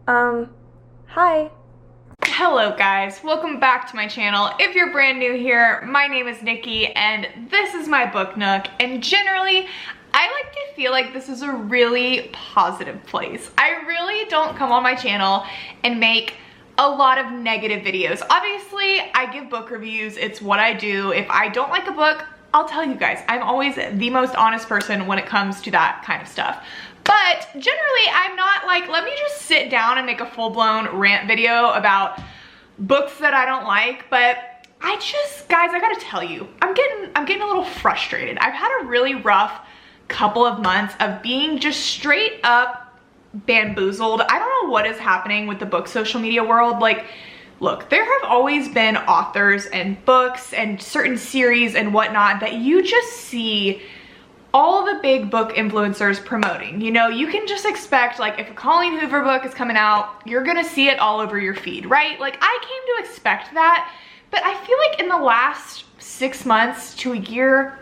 Hi. Hello guys, welcome back to my channel. If you're brand new here, my name is Nikki and this is my book nook, and generally I like to feel like this is a really positive place. I really don't come on my channel and make a lot of negative videos. Obviously, I give book reviews, it's what I do. If I don't like a book, I'll tell you guys. I'm always the most honest person when it comes to that kind of stuff. But generally, I'm not like, let me just sit down and make a full-blown rant video about books that I don't like. But guys, I gotta tell you, I'm getting a little frustrated. I've had a really rough couple of months of being just straight up bamboozled. I don't know what is happening with the book social media world. Like, look, there have always been authors and books and certain series and whatnot that you just see all the big book influencers promoting. You know, you can just expect, like, if a Colleen Hoover book is coming out, you're gonna see it all over your feed, right? Like, I came to expect that, but I feel like in the last 6 months to a year,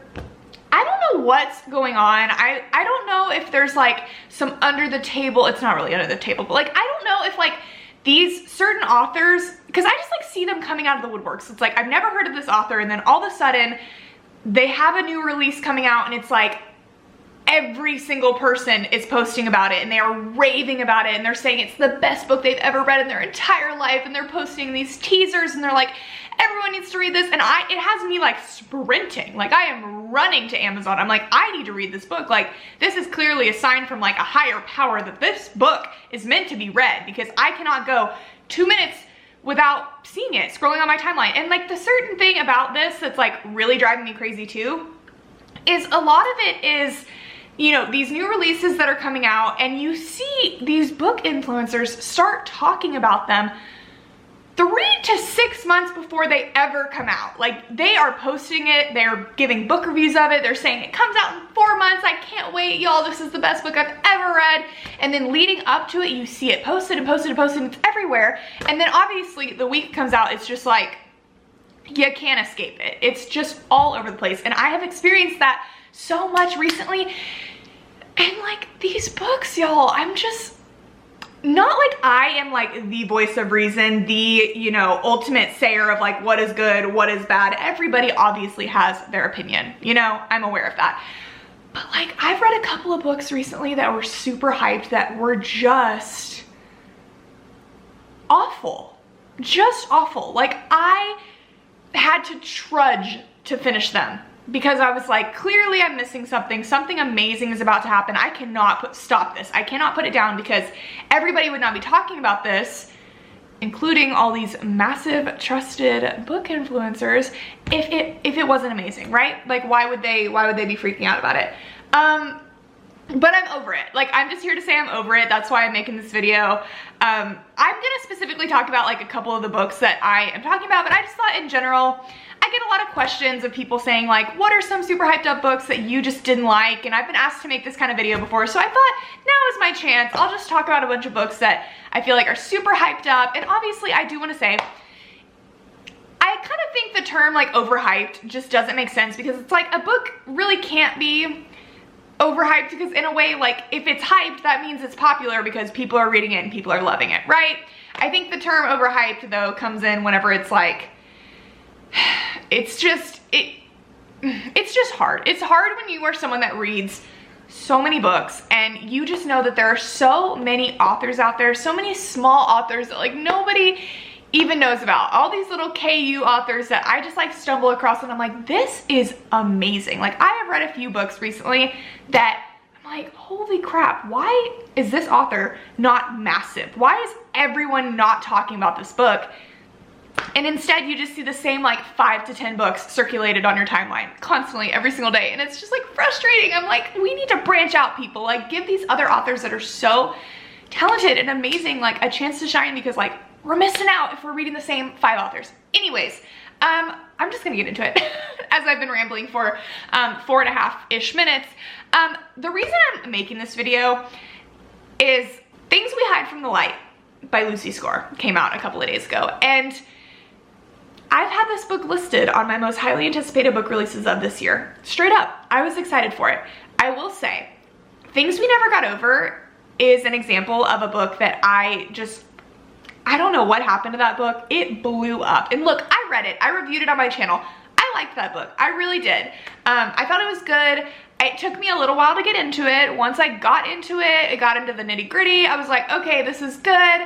I don't know what's going on. I don't know if there's like some under the table, it's not really under the table, but like, I don't know if like these certain authors, because I just like see them coming out of the woodworks. It's like, I've never heard of this author, and then all of a sudden they have a new release coming out and it's like every single person is posting about it and they are raving about it and they're saying it's the best book they've ever read in their entire life, and they're posting these teasers and they're like, everyone needs to read this, and it has me like sprinting. Like, I am running to Amazon. I'm like, I need to read this book. Like, this is clearly a sign from like a higher power that this book is meant to be read, because I cannot go 2 minutes without seeing it scrolling on my timeline. And like, the certain thing about this that's like really driving me crazy too is a lot of it is, you know, these new releases that are coming out, and you see these book influencers start talking about them 3 to 6 months before they ever come out. Like, they are posting it, they're giving book reviews of it, they're saying it comes out in 4 months, I can't wait, y'all, this is the best book I've ever read. And then leading up to it, you see it posted and posted and posted, and it's everywhere. And then obviously the week it comes out, it's just like, you can't escape it. It's just all over the place. And I have experienced that so much recently. And like, these books, y'all, I'm just not like I am like the voice of reason, the, you know, ultimate sayer of like what is good, what is bad. Everybody obviously has their opinion, you know, I'm aware of that. But like, I've read a couple of books recently that were super hyped that were just awful. Just awful. Like, I had to trudge to finish them because I was like, clearly I'm missing something. Something amazing is about to happen. I cannot stop this. I cannot put it down, because everybody would not be talking about this, including all these massive trusted book influencers, if it wasn't amazing, right? Like, why would they be freaking out about it? But I'm over it. Like, I'm just here to say I'm over it. That's why I'm making this video. I'm gonna specifically talk about like a couple of the books that I am talking about, but I just thought in general, I get a lot of questions of people saying like, what are some super hyped up books that you just didn't like? And I've been asked to make this kind of video before, so I thought now is my chance. I'll just talk about a bunch of books that I feel like are super hyped up. And obviously I do want to say, I kind of think the term like overhyped just doesn't make sense, because it's like, a book really can't be overhyped, because in a way, like, if it's hyped, that means it's popular because people are reading it and people are loving it, right? I think the term overhyped though comes in whenever it's like, it's just hard. It's hard when you are someone that reads so many books and you just know that there are so many authors out there, so many small authors that like nobody even knows about. All these little KU authors that I just like stumble across and I'm like, this is amazing. Like, I have read a few books recently that I'm like, holy crap, why is this author not massive? Why is everyone not talking about this book? And instead you just see the same like 5 to 10 books circulated on your timeline constantly every single day, and it's just like frustrating. I'm like, we need to branch out, people. Like, give these other authors that are so talented and amazing like a chance to shine, because like, we're missing out if we're reading the same 5 authors. Anyways, I'm just gonna get into it as I've been rambling for 4.5-ish minutes. The reason I'm making this video is Things We Hide from the Light by Lucy Score came out a couple of days ago, and I've had this book listed on my most highly anticipated book releases of this year. Straight up, I was excited for it. I will say, Things We Never Got Over is an example of a book that I don't know what happened to that book. It blew up. And look, I read it. I reviewed it on my channel. I liked that book. I really did. I thought it was good. It took me a little while to get into it. Once I got into it, got into the nitty gritty. I was like, okay, this is good.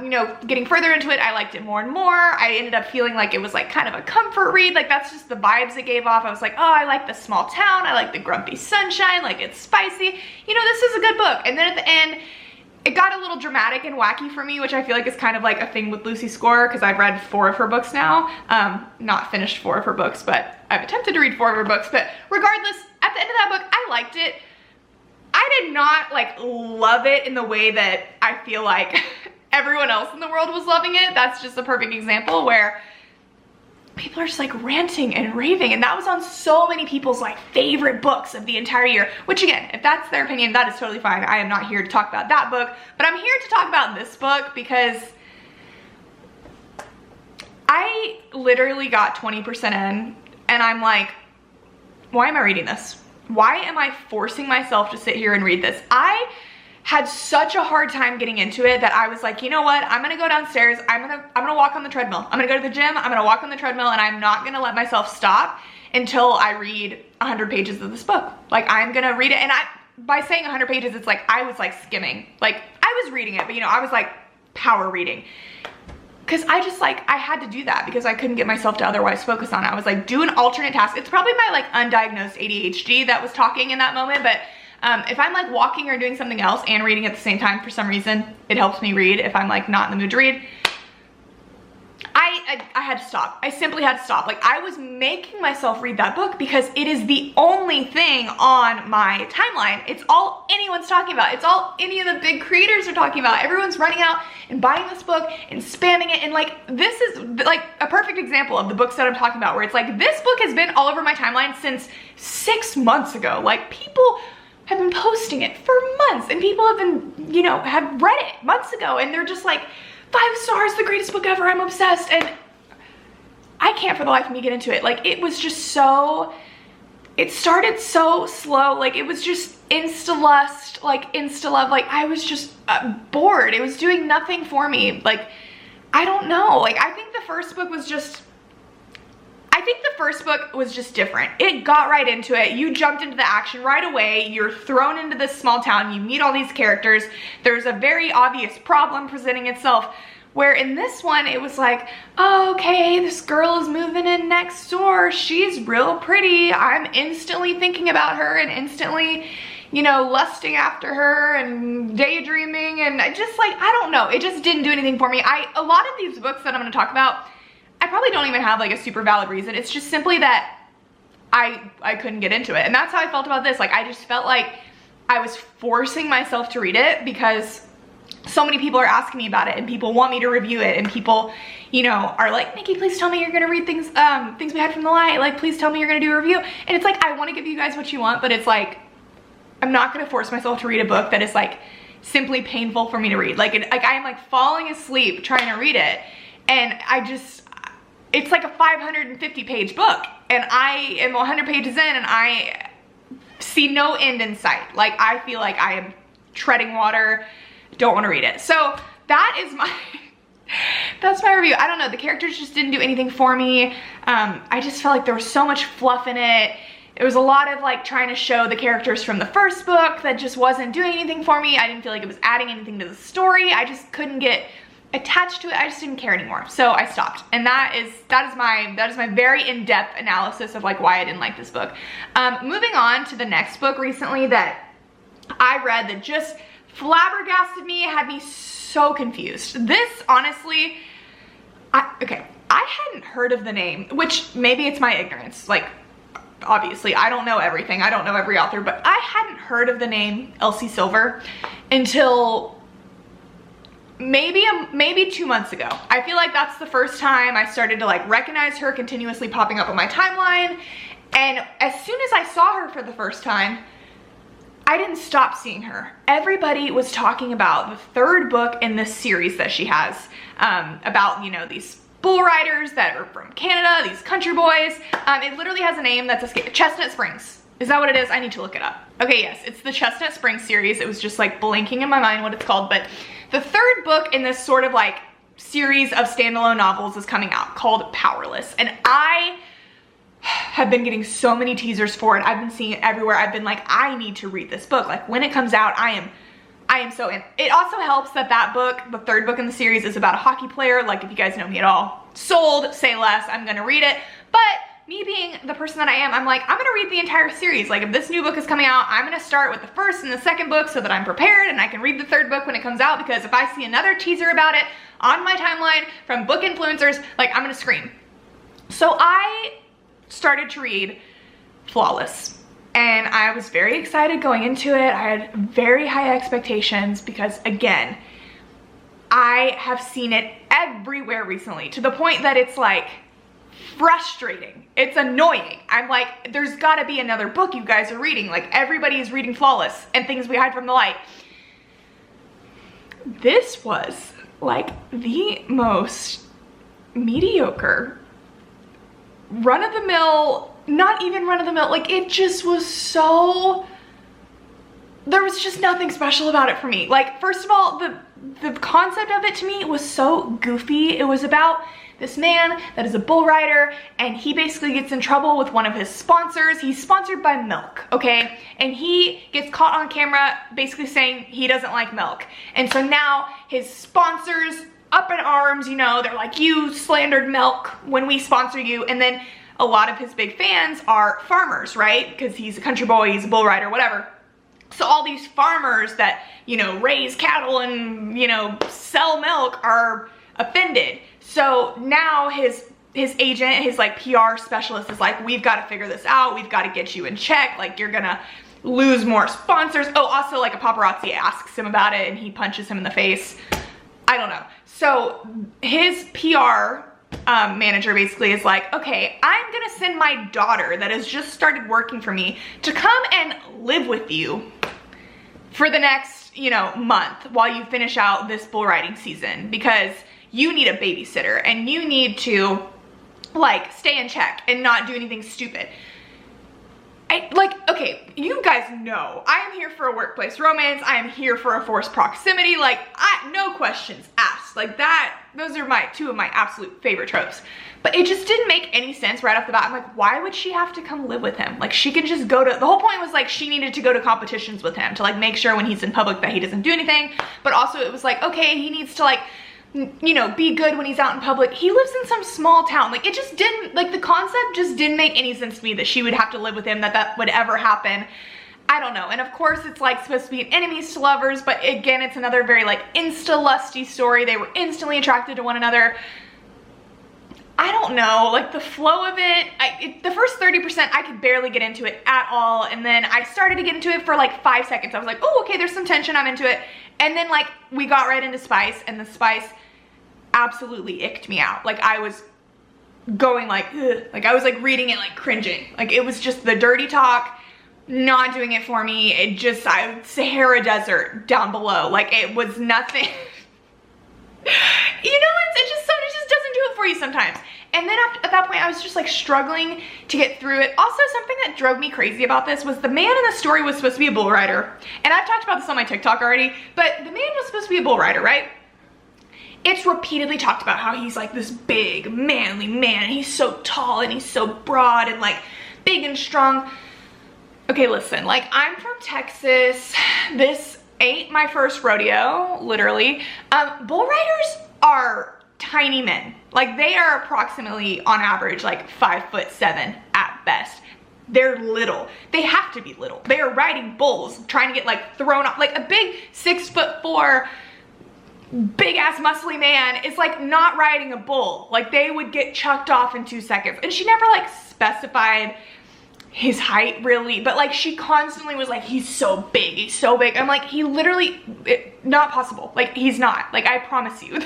You know, getting further into it, I liked it more and more. I ended up feeling like it was like kind of a comfort read. Like that's just the vibes it gave off. I was like, oh, I like the small town. I like the grumpy sunshine. Like it's spicy. You know, this is a good book. And then at the end, it got a little dramatic and wacky for me, which I feel like is kind of like a thing with Lucy Score, because I've read 4 of her books now. Not finished 4 of her books, but I've attempted to read 4 of her books. But regardless, at the end of that book, I liked it. I did not like love it in the way that I feel like everyone else in the world was loving it. That's just a perfect example where people are just like ranting and raving, and that was on so many people's like favorite books of the entire year, which again, if that's their opinion, that is totally fine. I am not here to talk about that book, but I'm here to talk about this book because I literally got 20% in and I'm like, why am I reading this? Why am I forcing myself to sit here and read this? I had such a hard time getting into it that I was like, you know what? I'm gonna go downstairs. I'm gonna walk on the treadmill. I'm gonna go to the gym. I'm gonna walk on the treadmill, and I'm not gonna let myself stop until I read 100 pages of this book. Like I'm gonna read it, and by saying 100 pages, it's like I was like skimming. Like I was reading it, but you know, I was like power reading. Cause I just like, I had to do that because I couldn't get myself to otherwise focus on it. I was like, do an alternate task. It's probably my like undiagnosed ADHD that was talking in that moment, but if I'm like walking or doing something else and reading at the same time, for some reason, it helps me read if I'm like not in the mood to read. I had to stop. I simply had to stop. Like I was making myself read that book because it is the only thing on my timeline. It's all anyone's talking about. It's all any of the big creators are talking about. Everyone's running out and buying this book and spamming it. And like, this is like a perfect example of the books that I'm talking about, where it's like, this book has been all over my timeline since 6 months ago. Like people have been posting it for months, and people have been, you know, have read it months ago, and they're just like, 5 stars, the greatest book ever, I'm obsessed. And I can't for the life of me get into it. Like it was just so, it started so slow. Like it was just insta-lust, like insta-love. Like I was just bored. It was doing nothing for me. Like, I don't know. Like I think the first book was just, different. It got right into it. You jumped into the action right away. You're thrown into this small town. You meet all these characters. There's a very obvious problem presenting itself. Where in this one, it was like, oh, okay, this girl is moving in next door. She's real pretty. I'm instantly thinking about her and instantly, you know, lusting after her and daydreaming. And I just like, I don't know. It just didn't do anything for me. A lot of these books that I'm going to talk about, I probably don't even have like a super valid reason. It's just simply that I couldn't get into it. And that's how I felt about this. Like, I just felt like I was forcing myself to read it because so many people are asking me about it, and people want me to review it, and people, you know, are like, Nikki, please tell me you're gonna read things we had from the light. Like, please tell me you're gonna do a review. And it's like, I want to give you guys what you want, but it's like, I'm not gonna force myself to read a book that is like simply painful for me to read. Like, I am like falling asleep trying to read it, and it's like a 550 page book, and I am 100 pages in, and I see no end in sight. Like, I feel like I am treading water. Don't want to read it. So that is that's my review. I don't know, the characters just didn't do anything for me. I just felt like there was so much fluff in it. It was a lot of like trying to show the characters from the first book that just wasn't doing anything for me. I didn't feel like it was adding anything to the story. I just couldn't get attached to it. I just didn't care anymore. So I stopped. And that is my very in-depth analysis of like why I didn't like this book. Moving on to the next book recently that I read that just flabbergasted me, had me so confused. This, honestly, I hadn't heard of the name, which maybe it's my ignorance. Like, obviously, I don't know everything. I don't know every author, but I hadn't heard of the name Elsie Silver until maybe 2 months ago. I feel like that's the first time I started to like recognize her continuously popping up on my timeline. And as soon as I saw her for the first time, I didn't stop seeing her. Everybody was talking about the third book in this series that she has, about, you know, these bull riders that are from Canada, these country boys. It literally has a name that's Chestnut Springs. Is that what it is? I need to look it up. Okay, yes, it's the Chestnut Spring series. It was just like blinking in my mind what it's called, but the third book in this sort of like series of standalone novels is coming out called Powerless. And I have been getting so many teasers for it. I've been seeing it everywhere. I've been like, I need to read this book. Like when it comes out, I am so in. It also helps that that book, the third book in the series, is about a hockey player. Like if you guys know me at all, sold, say less, I'm gonna read it. But me being the person that I am, I'm like, I'm gonna read the entire series. Like if this new book is coming out, I'm gonna start with the first and the second book so that I'm prepared and I can read the third book when it comes out, because if I see another teaser about it on my timeline from book influencers, like I'm gonna scream. So I started to read Flawless and I was very excited going into it. I had very high expectations because, again, I have seen it everywhere recently to the point that it's like frustrating. It's annoying. I'm like, there's gotta be another book you guys are reading. Like everybody is reading Flawless and Things We Hide from the Light. This was like the most mediocre, run-of-the-mill, not even run-of-the-mill, like it just was so, there was just nothing special about it for me. Like, first of all, the concept of it to me was so goofy. It was about this man that is a bull rider and he basically gets in trouble with one of his sponsors. He's sponsored by milk, okay? And he gets caught on camera basically saying he doesn't like milk. And so now his sponsors up in arms, you know, they're like, you slandered milk when we sponsor you. And then a lot of his big fans are farmers, right? Because he's a country boy, he's a bull rider, whatever. So all these farmers that, you know, raise cattle and, you know, sell milk are offended. So now his agent, his like PR specialist is like, we've got to figure this out. We've got to get you in check. Like you're gonna lose more sponsors. Oh, also like a paparazzi asks him about it and he punches him in the face. I don't know. So his PR manager basically is like, okay, I'm gonna send my daughter that has just started working for me to come and live with you for the next, you know, month while you finish out this bull riding season, because you need a babysitter and you need to like stay in check and not do anything stupid. Okay, you guys know I am here for a workplace romance. I am here for a forced proximity. Like, no questions asked. Like that, those are two of my absolute favorite tropes. But it just didn't make any sense right off the bat. I'm like, why would she have to come live with him? Like she could just go to, the whole point was like she needed to go to competitions with him to like make sure when he's in public that he doesn't do anything. But also it was like, okay, he needs to like, you know, be good when he's out in public. He lives in some small town. Like it just didn't, like the concept just didn't make any sense to me that she would have to live with him, that would ever happen. I don't know. And of course it's like supposed to be an enemies to lovers, but again, it's another very like insta-lusty story. They were instantly attracted to one another. I don't know, like the flow of it, the first 30% I could barely get into it at all. And then I started to get into it for like 5 seconds. I was like, oh, okay, there's some tension, I'm into it. And then like we got right into Spice, and the Spice absolutely icked me out. Like I was going like, ugh. Like I was like reading it like cringing. Like it was just the dirty talk, not doing it for me. It just, Sahara Desert down below. Like it was nothing. You know, it just doesn't do it for you sometimes. And then at that point I was just like struggling to get through it. Also, something that drove me crazy about this was the man in the story was supposed to be a bull rider. And I've talked about this on my TikTok already, but the man was supposed to be a bull rider, right? It's repeatedly talked about how he's like this big, manly man, and he's so tall and he's so broad and like big and strong. Okay, listen, like I'm from Texas. This ain't my first rodeo, literally. Bull riders are tiny men. Like they are approximately on average like 5'7" at best. They're little. They have to be little. They are riding bulls, trying to get like thrown off. Like a big 6'4" big ass muscly man is like not riding a bull. Like they would get chucked off in 2 seconds. And she never like specified his height really, but like she constantly was like, he's so big, he's so big. I'm like, he literally, not possible. Like he's not, like I promise you.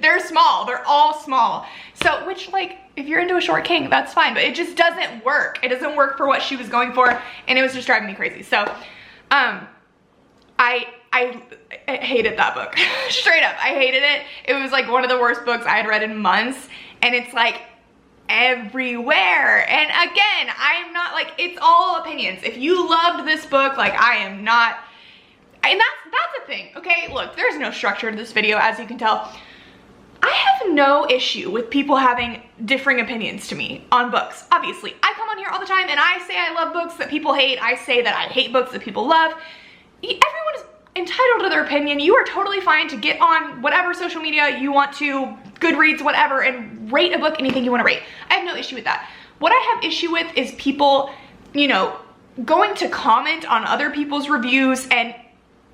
They're small, they're all small. So, which like, if you're into a short king, that's fine, but it just doesn't work. It doesn't work for what she was going for, and it was just driving me crazy. So, I hated that book. Straight up, I hated it. It was like one of the worst books I had read in months, and it's like, everywhere. And again, I am not like, it's all opinions. If you loved this book, like I am not, and that's a thing, okay? Look, there's no structure to this video, as you can tell. I have no issue with people having differing opinions to me on books. Obviously, I come on here all the time and I say I love books that people hate. I say that I hate books that people love. Everyone is entitled to their opinion. You are totally fine to get on whatever social media you want to, Goodreads, whatever, and rate a book anything you want to rate. I have no issue with that. What I have issue with is people, you know, going to comment on other people's reviews, and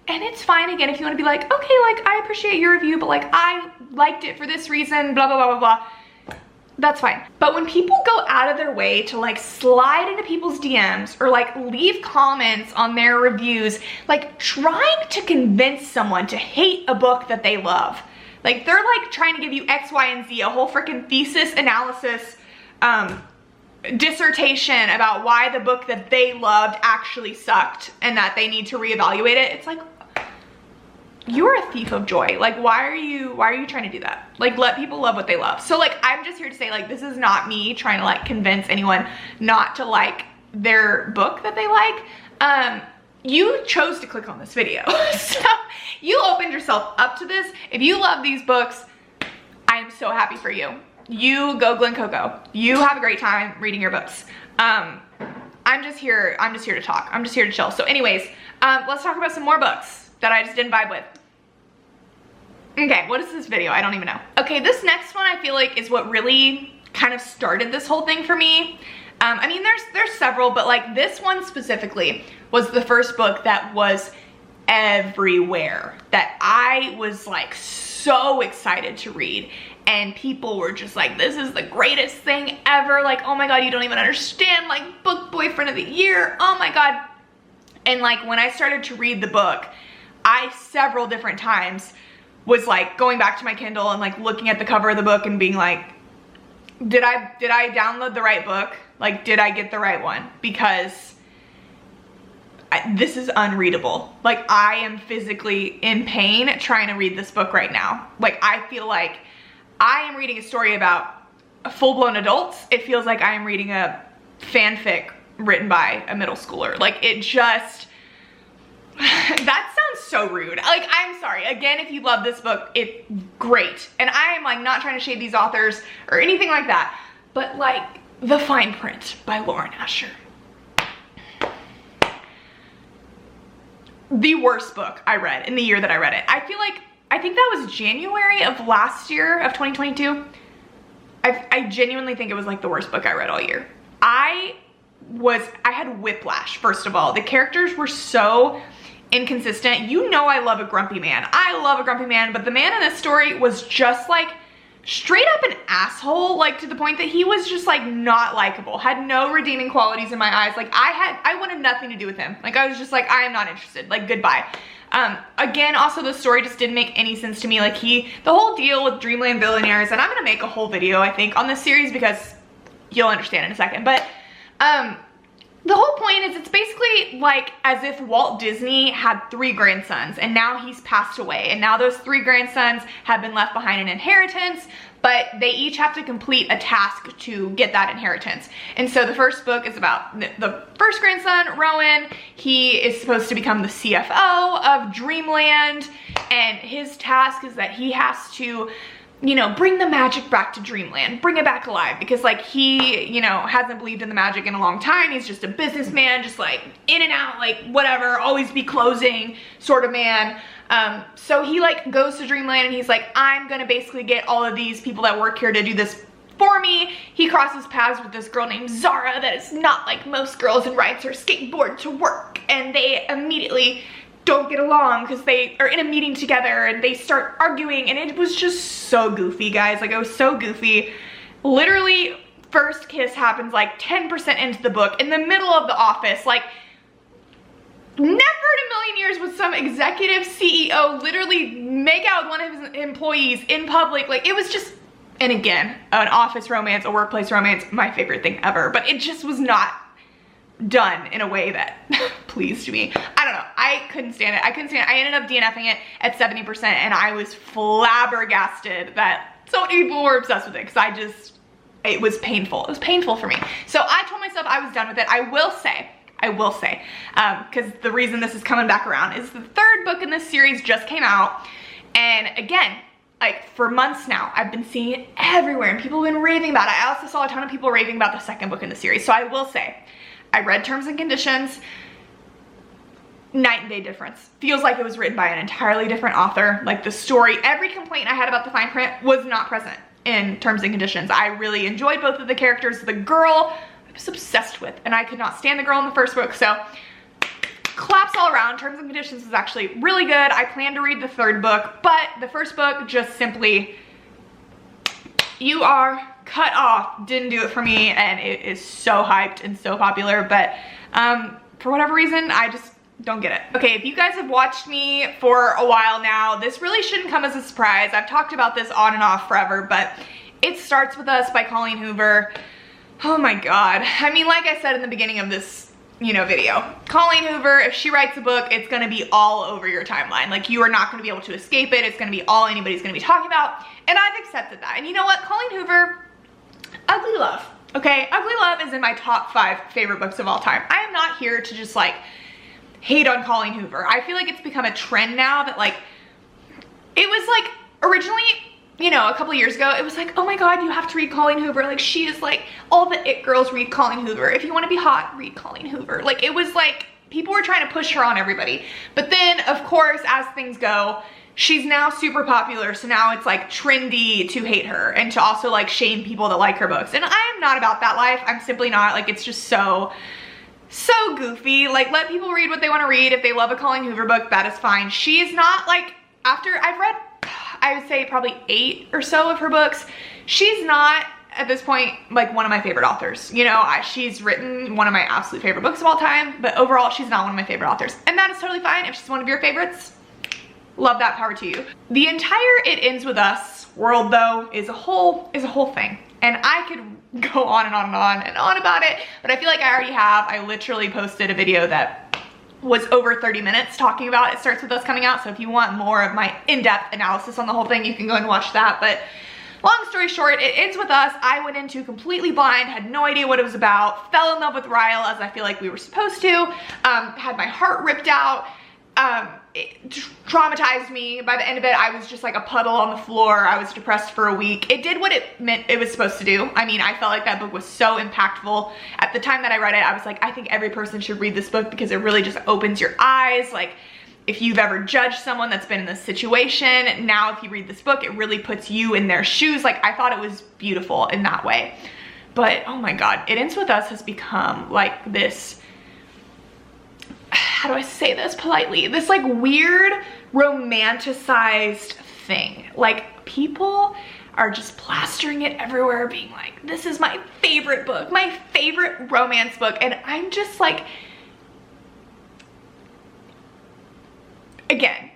it's fine, again, if you want to be like, okay, like, I appreciate your review, but like, I liked it for this reason, blah, blah, blah, blah, blah. That's fine. But when people go out of their way to like slide into people's DMs or like leave comments on their reviews, like trying to convince someone to hate a book that they love, like they're like trying to give you X, Y, and Z, a whole freaking thesis analysis, dissertation about why the book that they loved actually sucked and that they need to reevaluate it. It's like, you're a thief of joy. Like, why are you trying to do that? Like, let people love what they love. So like, I'm just here to say, like, this is not me trying to like convince anyone not to like their book that they like. You chose to click on this video. So you opened yourself up to this. If you love these books, I am so happy for you. You go Glen Coco. You have a great time reading your books. I'm just here to talk. I'm just here to chill. So anyways, let's talk about some more books that I just didn't vibe with. Okay, what is this video? I don't even know. Okay, this next one I feel like is what really kind of started this whole thing for me. I mean, there's several, but like this one specifically was the first book that was everywhere, that I was like so excited to read. And people were just like, this is the greatest thing ever. Like, oh my God, you don't even understand, like book boyfriend of the year. Oh my God. And like, when I started to read the book, I several different times was like going back to my Kindle and like looking at the cover of the book and being like, did I download the right book? Like, did I get the right one? Because this is unreadable. Like, I am physically in pain trying to read this book right now. Like, I feel like I am reading a story about full-blown adults. It feels like I am reading a fanfic written by a middle schooler. Like, it just, that sounds so rude. Like, I'm sorry. Again, if you love this book, it's great. And I am like not trying to shade these authors or anything like that, but like The Fine Print by Lauren Asher. The worst book I read in the year that I read it. I think that was January of last year, of 2022. I genuinely think it was like the worst book I read all year. I had whiplash, first of all. The characters were so inconsistent. You know I love a grumpy man. I love a grumpy man, but the man in this story was just like straight up an asshole, like to the point that he was just like not likable, had no redeeming qualities in my eyes. Like I wanted nothing to do with him. Like I was just like, I am not interested, like goodbye. Again, also the story just didn't make any sense to me. Like the whole deal with Dreamland Billionaires, and I'm gonna make a whole video, I think, on this series because you'll understand in a second, but the whole point is it's basically like as if Walt Disney had 3 grandsons and now he's passed away, and now those 3 grandsons have been left behind an inheritance, but they each have to complete a task to get that inheritance. And so the first book is about the first grandson, Rowan. He is supposed to become the CFO of Dreamland, and his task is that he has to, you know, bring the magic back to Dreamland, bring it back alive, because like he, you know, hasn't believed in the magic in a long time. He's just a businessman, just like in and out, like whatever, always be closing sort of man. So he like goes to Dreamland and he's like, I'm gonna basically get all of these people that work here to do this for me. He crosses paths with this girl named Zara that is not like most girls and rides her skateboard to work, and they immediately don't get along because they are in a meeting together and they start arguing, and it was just so goofy, guys. Like, it was so goofy. Literally, first kiss happens like 10% into the book in the middle of the office. Like, never in a million years would some executive CEO literally make out with one of his employees in public. Like, it was just, and again, an office romance, a workplace romance, my favorite thing ever, but it just was not done in a way that pleased me. I don't know. I couldn't stand it. I ended up DNFing it at 70%, and I was flabbergasted that so many people were obsessed with it, because it was painful. It was painful for me. So I told myself I was done with it. I will say, because the reason this is coming back around is the third book in this series just came out. And again, like for months now, I've been seeing it everywhere and people have been raving about it. I also saw a ton of people raving about the second book in the series. So I will say, I read Terms and Conditions, night and day difference. Feels like it was written by an entirely different author. Like the story, every complaint I had about the fine print was not present in Terms and Conditions. I really enjoyed both of the characters. The girl, I was obsessed with, and I could not stand the girl in the first book. So claps all around. Terms and Conditions was actually really good. I plan to read the third book, but the first book just simply, you are cut off, didn't do it for me, and it is so hyped and so popular, but for whatever reason, I just don't get it. Okay, if you guys have watched me for a while now, this really shouldn't come as a surprise. I've talked about this on and off forever, but It Starts With Us by Colleen Hoover. Oh my God. I mean, like I said in the beginning of this video, Colleen Hoover, if she writes a book, it's gonna be all over your timeline. Like, you are not gonna be able to escape it. It's gonna be all anybody's gonna be talking about. And I've accepted that. And you know what? Colleen Hoover, Ugly Love. Okay, Ugly Love is in my top 5 favorite books of all time. I am not here to just like hate on Colleen Hoover. I feel like it's become a trend now that like, it was like originally, you know, a couple years ago, it was like, oh my God, you have to read Colleen Hoover. Like, she is like, all the it girls read Colleen Hoover. If you want to be hot, read Colleen Hoover. Like, it was like, people were trying to push her on everybody. But then, of course, as things go, she's now super popular. So now it's like trendy to hate her and to also like shame people that like her books. And I am not about that life. I'm simply not. Like, it's just so goofy. Like, let people read what they want to read. If they love a Colleen Hoover book, that is fine. She is not like, after I've read, I would say probably 8 or so of her books, she's not at this point like one of my favorite authors. You know, she's written one of my absolute favorite books of all time, but overall she's not one of my favorite authors. And that is totally fine. If she's one of your favorites, love that, power to you. The entire It Ends With Us world though is a whole thing. And I could go on and on and on and on about it, but I feel like I already have. I literally posted a video that was over 30 minutes talking about It Starts With Us coming out. So if you want more of my in-depth analysis on the whole thing, you can go and watch that. But long story short, It Ends With Us, I went into completely blind, had no idea what it was about, fell in love with Ryle as I feel like we were supposed to, had my heart ripped out, it traumatized me. By the end of it, I was just like a puddle on the floor. I was depressed for a week. It did what it meant it was supposed to do. I mean, I felt like that book was so impactful. At the time that I read it, I was like, I think every person should read this book because it really just opens your eyes. Like, if you've ever judged someone that's been in this situation, now if you read this book, it really puts you in their shoes. Like, I thought it was beautiful in that way. But oh my God, It Ends With Us has become like this, how do I say this politely? This like weird romanticized thing. Like, people are just plastering it everywhere, being like, this is my favorite book, my favorite romance book. And I'm just like, again,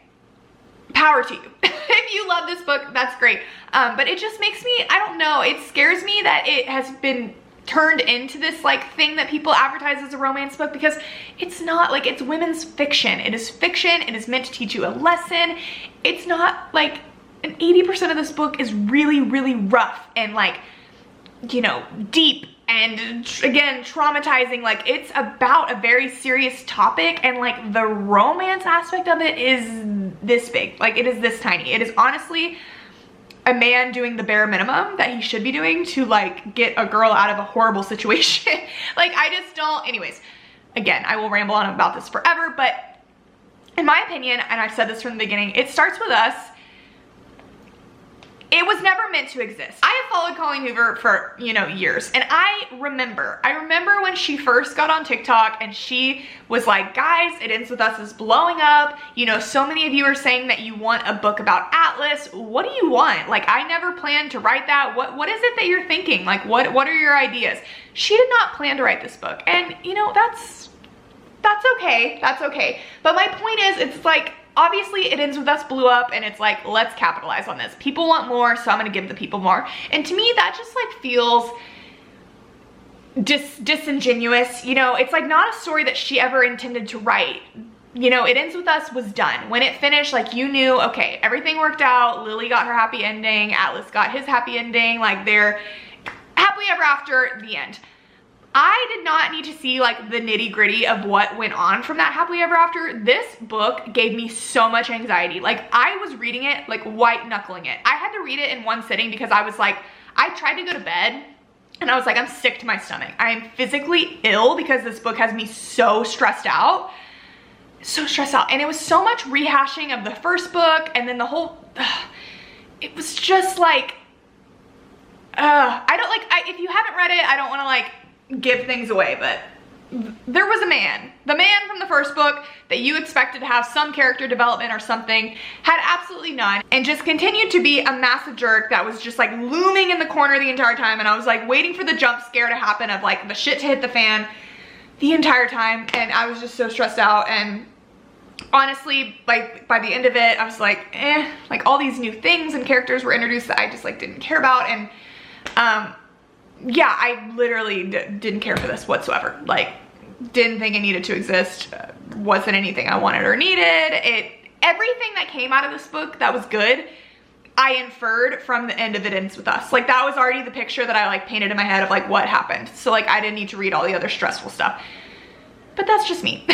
power to you. If you love this book, that's great. But it just makes me, I don't know, it scares me that it has been turned into this like thing that people advertise as a romance book, because it's not. Like, it's women's fiction. It is fiction. It is meant to teach you a lesson. It's not like, and 80% of this book is really, really rough and like, you know, deep and again, traumatizing. Like, it's about a very serious topic, and like the romance aspect of it is this big. Like, it is this tiny. It is honestly a man doing the bare minimum that he should be doing to like get a girl out of a horrible situation. Like, I just don't, anyways, again, I will ramble on about this forever, but in my opinion, and I've said this from the beginning, It Starts With Us, it was never meant to exist. I have followed Colleen Hoover for, you know, years, and I remember when she first got on TikTok and she was like, guys, It Ends With Us is blowing up. You know, so many of you are saying that you want a book about Atlas. What do you want? Like, I never planned to write that. What is it that you're thinking? Like, what are your ideas? She did not plan to write this book, and you know, that's okay. That's okay. But my point is, it's like, obviously It Ends With Us blew up, and it's like, let's capitalize on this. People want more, so I'm gonna give the people more. And to me, that just like feels disingenuous. You know, it's like not a story that she ever intended to write. You know, It Ends With Us was done. When it finished, like, you knew, okay, everything worked out. Lily got her happy ending. Atlas got his happy ending. Like, happily ever after, the end. I did not need to see like the nitty gritty of what went on from that happily ever after. This book gave me so much anxiety. Like I was reading it, like white knuckling it. I had to read it in one sitting because I was like, I tried to go to bed and I was like, I'm sick to my stomach. I am physically ill because this book has me so stressed out. So stressed out. And it was so much rehashing of the first book and then the whole, it was just like, I don't like, if you haven't read it, I don't want to like give things away, but there was a man, the man from the first book that you expected to have some character development or something, had absolutely none, and just continued to be a massive jerk that was just like looming in the corner the entire time. And I was like waiting for the jump scare to happen of like the shit to hit the fan the entire time. And I was just so stressed out. And honestly, like by the end of it, I was like, like all these new things and characters were introduced that I just like didn't care about. And yeah, I literally didn't care for this whatsoever. Like, didn't think it needed to exist. Wasn't anything I wanted or needed. Everything that came out of this book that was good, I inferred from the end of It Ends With Us. Like, that was already the picture that I like painted in my head of like what happened. So like, I didn't need to read all the other stressful stuff. But that's just me.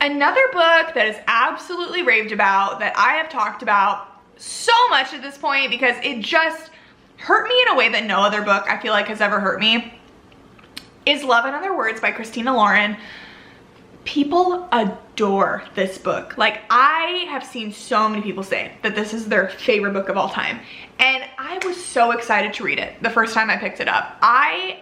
Another book that is absolutely raved about, that I have talked about so much at this point because it just hurt me in a way that no other book I feel like has ever hurt me, is Love in Other Words by Christina Lauren. People adore this book. Like, I have seen so many people say that this is their favorite book of all time. And I was so excited to read it the first time I picked it up. I,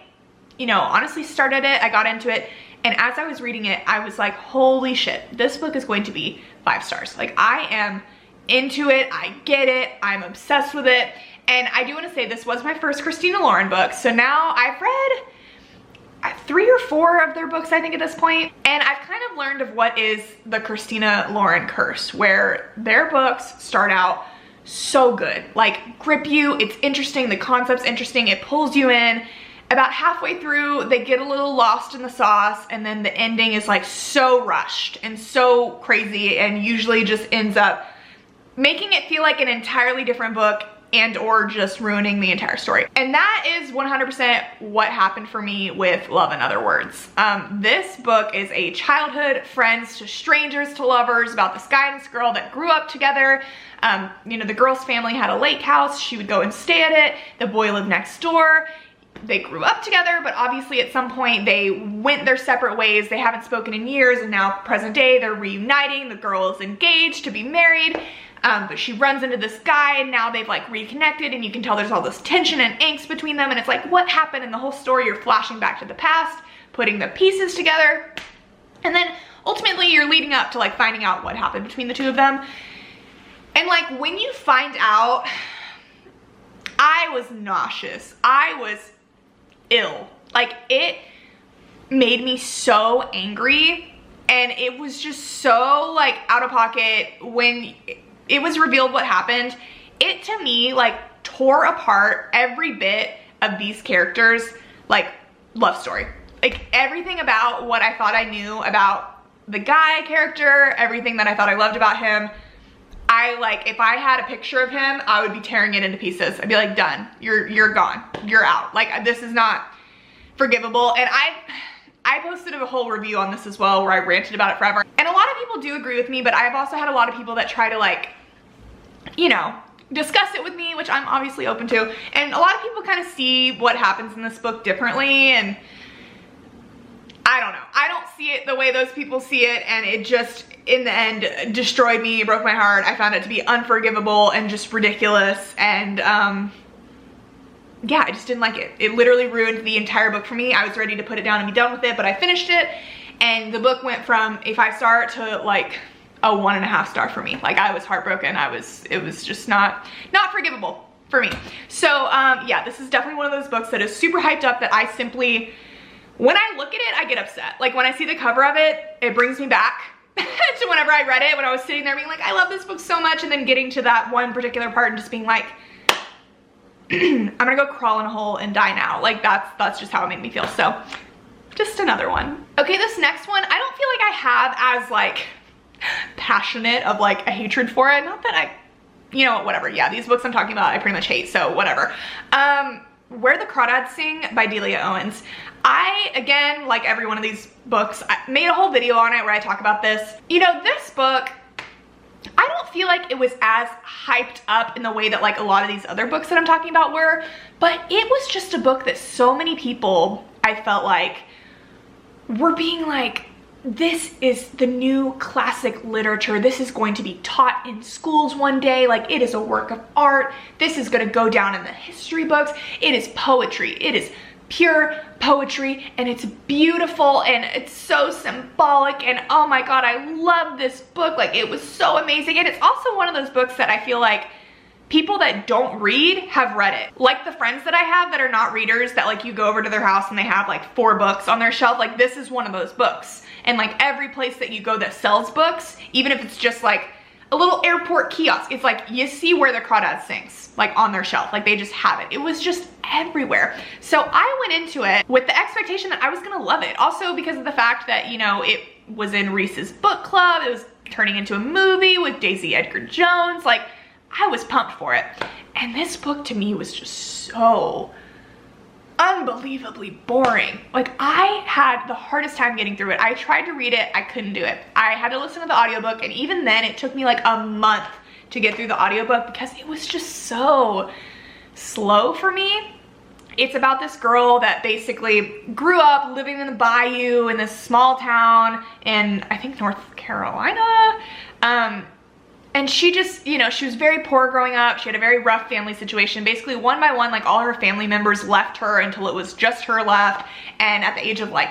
you know, honestly started it, I got into it, and as I was reading it, I was like, holy shit, this book is going to be 5 stars. Like, I am into it, I get it, I'm obsessed with it. And I do want to say this was my first Christina Lauren book. So now I've read 3 or 4 of their books, I think, at this point. And I've kind of learned of what is the Christina Lauren curse, where their books start out so good, like grip you, it's interesting, the concept's interesting, it pulls you in. About halfway through, they get a little lost in the sauce, and then the ending is like so rushed and so crazy, and usually just ends up making it feel like an entirely different book and or just ruining the entire story. And that is 100% what happened for me with Love in Other Words. This book is a childhood friends to strangers to lovers about this guy and this girl that grew up together. You know, the girl's family had a lake house. She would go and stay at it. The boy lived next door. They grew up together, but obviously at some point they went their separate ways. They haven't spoken in years, and now present day they're reuniting. The girl is engaged to be married. But she runs into this guy, and now they've like reconnected, and you can tell there's all this tension and angst between them, and it's like, what happened in the whole story? You're flashing back to the past, putting the pieces together, and then ultimately you're leading up to like finding out what happened between the two of them. And like, when you find out, I was nauseous. I was ill. Like, it made me so angry, and it was just so like out of pocket when it was revealed what happened. It, to me, like tore apart every bit of these characters, like love story. Like, everything about what I thought I knew about the guy character, everything that I thought I loved about him, I like, if I had a picture of him, I would be tearing it into pieces. I'd be like, done, you're gone, you're out. Like, this is not forgivable. And I posted a whole review on this as well where I ranted about it forever. And a lot of people do agree with me, but I've also had a lot of people that try to like, you know, discuss it with me, which I'm obviously open to. And a lot of people kind of see what happens in this book differently, and I don't know. I don't see it the way those people see it, and it just, in the end, destroyed me, broke my heart. I found it to be unforgivable and just ridiculous, and yeah, I just didn't like it. It literally ruined the entire book for me. I was ready to put it down and be done with it, but I finished it, and the book went from a 5-star to like a 1.5 star for me. Like, I was heartbroken. It was just not forgivable for me. So yeah, this is definitely one of those books that is super hyped up that I simply, when I look at it, I get upset. Like, when I see the cover of it, it brings me back to whenever I read it, when I was sitting there being like, I love this book so much, and then getting to that one particular part and just being like, I'm gonna go crawl in a hole and die now. Like, that's just how it made me feel. So just another one. Okay, this next one, I don't feel like I have as like passionate of like a hatred for it. Not that I, you know, whatever. Yeah, these books I'm talking about, I pretty much hate, so whatever. Where the Crawdads Sing by Delia Owens. I, again, like every one of these books, I made a whole video on it where I talk about this. You know, this book, I don't feel like it was as hyped up in the way that like a lot of these other books that I'm talking about were, but it was just a book that so many people, I felt like, were being like, this is the new classic literature. This is going to be taught in schools one day. Like, it is a work of art. This is going to go down in the history books. It is poetry. It is pure poetry, and it's beautiful, and it's so symbolic, and oh my god, I love this book. Like, it was so amazing. And it's also one of those books that I feel like people that don't read have read it. Like the friends that I have that are not readers, that like you go over to their house and they have like 4 books on their shelf. Like, this is one of those books. And like every place that you go that sells books, even if it's just like a little airport kiosk, it's like you see Where the Crawdads Sings like on their shelf. Like, they just have it. It was just everywhere. So I went into it with the expectation that I was gonna love it. Also because of the fact that, you know, it was in Reese's book club. It was turning into a movie with Daisy Edgar Jones. Like, I was pumped for it. And this book to me was just so unbelievably boring. Like, I had the hardest time getting through it. I tried to read it, I couldn't do it. I had to listen to the audiobook, and even then it took me like a month to get through the audiobook because it was just so slow for me. It's about this girl that basically grew up living in the bayou in this small town in, I think, North Carolina. And she just, you know, she was very poor growing up. She had a very rough family situation. Basically, one by one, like, all her family members left her until it was just her left. And at the age of like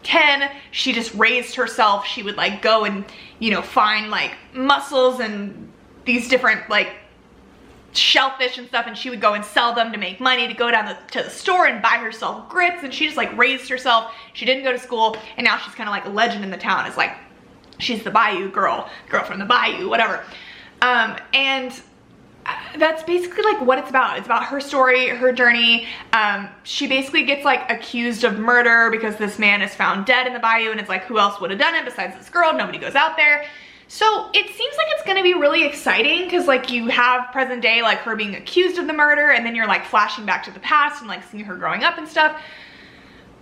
10, she just raised herself. She would like go and, you know, find like mussels and these different like shellfish and stuff, and she would go and sell them to make money to go down to the store and buy herself grits. And she just like raised herself. She didn't go to school, and now she's kind of like a legend in the town. It's like, she's the bayou girl from the bayou, whatever. And that's basically like what it's about. It's about her story, her journey. She basically gets like accused of murder because this man is found dead in the bayou, and it's like, who else would have done it besides this girl? Nobody goes out there. So it seems like it's gonna be really exciting because like you have present day, like her being accused of the murder, and then you're like flashing back to the past and like seeing her growing up and stuff.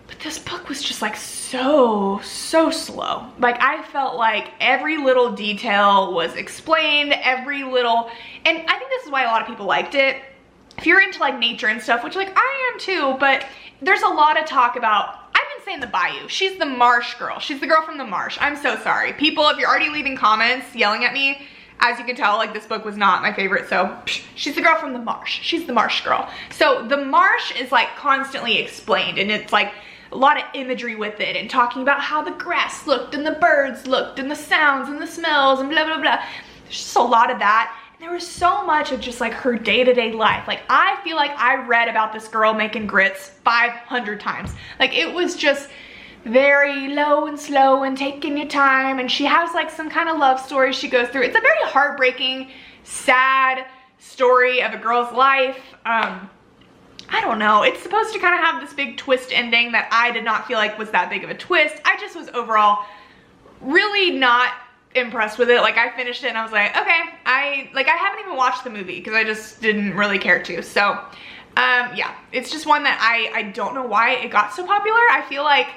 But this book was just like so slow. Like, I felt like every little detail was explained, every little, and I think this is why a lot of people liked it. If you're into like nature and stuff, which like I am too, but there's a lot of talk about, I've been saying the bayou. She's the marsh girl. She's the girl from the marsh. I'm so sorry. People, if you're already leaving comments yelling at me, as you can tell, like, this book was not my favorite, so she's the girl from the marsh. She's the marsh girl. So the marsh is like constantly explained, and it's like a lot of imagery with it, and talking about how the grass looked and the birds looked and the sounds and the smells and blah blah blah. There's just a lot of that. And there was so much of just like her day-to-day life. Like, I feel like I read about this girl making grits 500 times. Like, it was just very low and slow and taking your time, and she has like some kind of love story she goes through. It's a very heartbreaking, sad story of a girl's life. I don't know, it's supposed to kind of have this big twist ending that I did not feel like was that big of a twist. I just was overall really not impressed with it. Like, I finished it and I was like, okay, I haven't even watched the movie because I just didn't really care to. So yeah, it's just one that I don't know why it got so popular. I feel like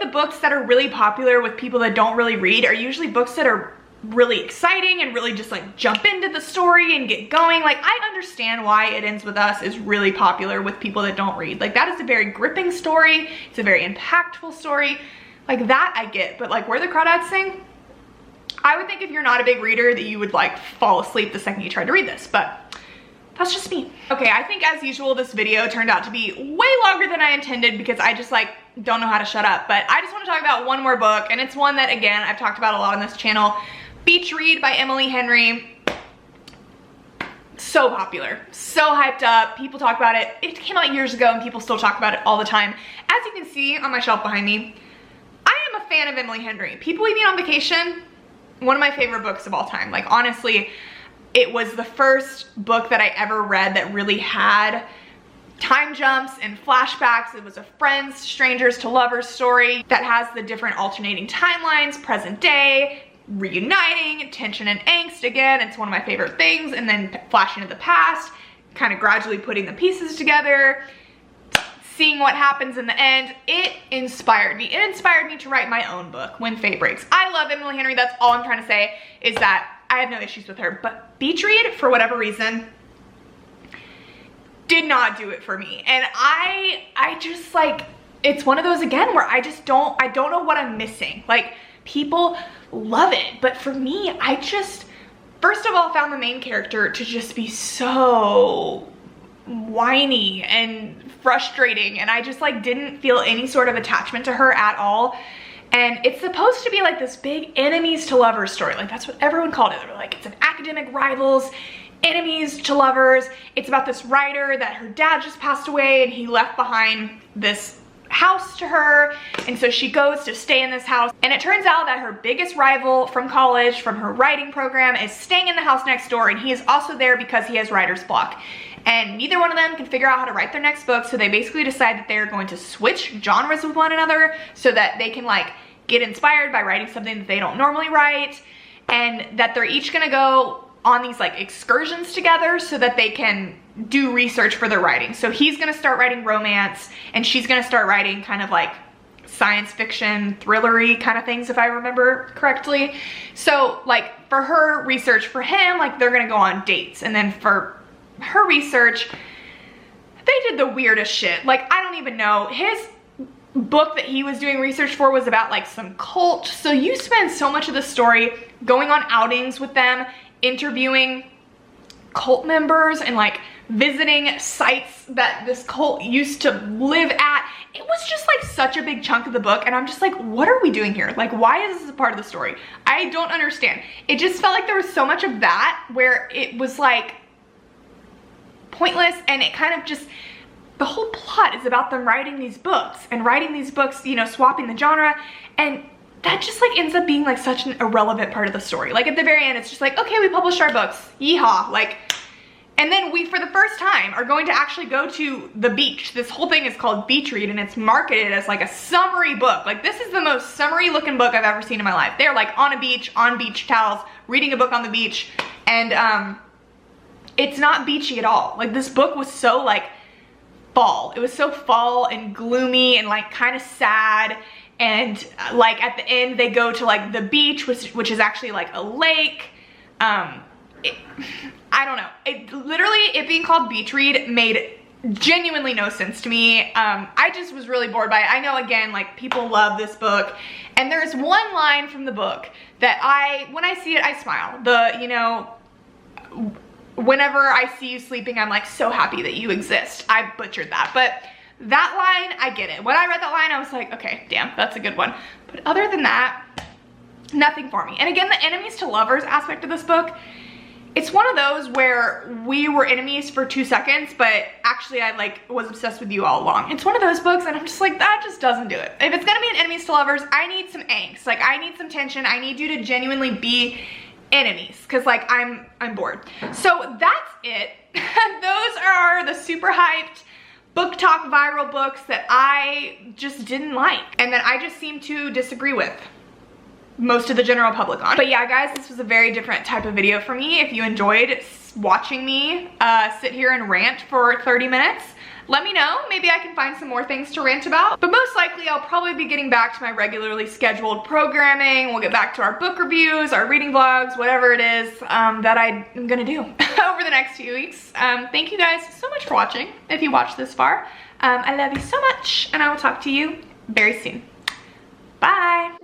the books that are really popular with people that don't really read are usually books that are really exciting and really just like jump into the story and get going. Like, I understand why It Ends With Us is really popular with people that don't read. Like, that is a very gripping story. It's a very impactful story. Like, that I get. But like, Where the Crawdads Sing, I would think if you're not a big reader that you would like fall asleep the second you tried to read this, but that's just me. Okay, I think as usual this video turned out to be way longer than I intended because I just like don't know how to shut up. But I just want to talk about one more book, and it's one that, again, I've talked about a lot on this channel. Beach Read by Emily Henry. So popular, so hyped up. People talk about it. It came out years ago and people still talk about it all the time. As you can see on my shelf behind me, I am a fan of Emily Henry. People Leaving on Vacation, one of my favorite books of all time. Like, honestly, it was the first book that I ever read that really had time jumps and flashbacks. It was a friends, strangers to lovers story that has the different alternating timelines, present day, reuniting, tension and angst again. It's one of my favorite things. And then flashing to the past, kind of gradually putting the pieces together, seeing what happens in the end, it inspired me. It inspired me to write my own book, When Fate Breaks. I love Emily Henry. That's all I'm trying to say, is that I have no issues with her. But Beach Read, for whatever reason, did not do it for me. And I just like, it's one of those again where I don't know what I'm missing. Like, people love it, but for me, I just, first of all, found the main character to just be so whiny and frustrating, and I just like didn't feel any sort of attachment to her at all. And it's supposed to be like this big enemies to lovers story. Like, that's what everyone called it. They were like, it's an academic rivals, enemies to lovers. It's about this writer that her dad just passed away and he left behind this house to her, and so she goes to stay in this house, and it turns out that her biggest rival from college, from her writing program, is staying in the house next door, and he is also there because he has writer's block, and neither one of them can figure out how to write their next book. So they basically decide that they're going to switch genres with one another so that they can like get inspired by writing something that they don't normally write, and that they're each gonna go on these like excursions together so that they can do research for their writing. So he's gonna start writing romance, and she's gonna start writing kind of like science fiction, thrillery kind of things, if I remember correctly. So like for her research, for him, like they're gonna go on dates, and then for her research, they did the weirdest shit. Like, I don't even know. His book that he was doing research for was about like some cult. So you spend so much of the story going on outings with them, interviewing cult members, and like visiting sites that this cult used to live at. It was just like such a big chunk of the book, and I'm just like, what are we doing here? Like, why is this a part of the story? I don't understand. It just felt like there was so much of that where it was like pointless, and it kind of just, the whole plot is about them writing these books, you know, swapping the genre, and that just like ends up being like such an irrelevant part of the story. Like at the very end, it's just like, okay, we published our books, yeehaw, like, and then we, for the first time, are going to actually go to the beach. This whole thing is called Beach Read, and it's marketed as like a summary book. Like, this is the most summary looking book I've ever seen in my life. They're like on a beach, on beach towels, reading a book on the beach, and it's not beachy at all. Like, this book was so like fall. It was so fall and gloomy and like kind of sad. And like at the end they go to like the beach, which is actually like a lake. I don't know. It literally, it being called Beach Read made genuinely no sense to me. I just was really bored by it. I know, again, like people love this book, and there's one line from the book that when I see it, I smile. You know, whenever I see you sleeping, I'm like so happy that you exist. I butchered that, but that line, I get it. When I read that line, I was like, okay, damn, that's a good one. But other than that, nothing for me. And again, the enemies to lovers aspect of this book, it's one of those where we were enemies for 2 seconds, but actually I like was obsessed with you all along. It's one of those books, and I'm just like, that just doesn't do it. If it's gonna be an enemies to lovers, I need some angst. Like, I need some tension. I need you to genuinely be enemies, because like I'm bored. So that's it. Those are the super hyped BookTok viral books that I just didn't like, and that I just seem to disagree with most of the general public on. But yeah, guys, this was a very different type of video for me. If you enjoyed watching me sit here and rant for 30 minutes, let me know. Maybe I can find some more things to rant about. But most likely, I'll probably be getting back to my regularly scheduled programming. We'll get back to our book reviews, our reading vlogs, whatever it is that I'm gonna do over the next few weeks. Thank you guys so much for watching, if you watched this far. I love you so much, and I will talk to you very soon. Bye.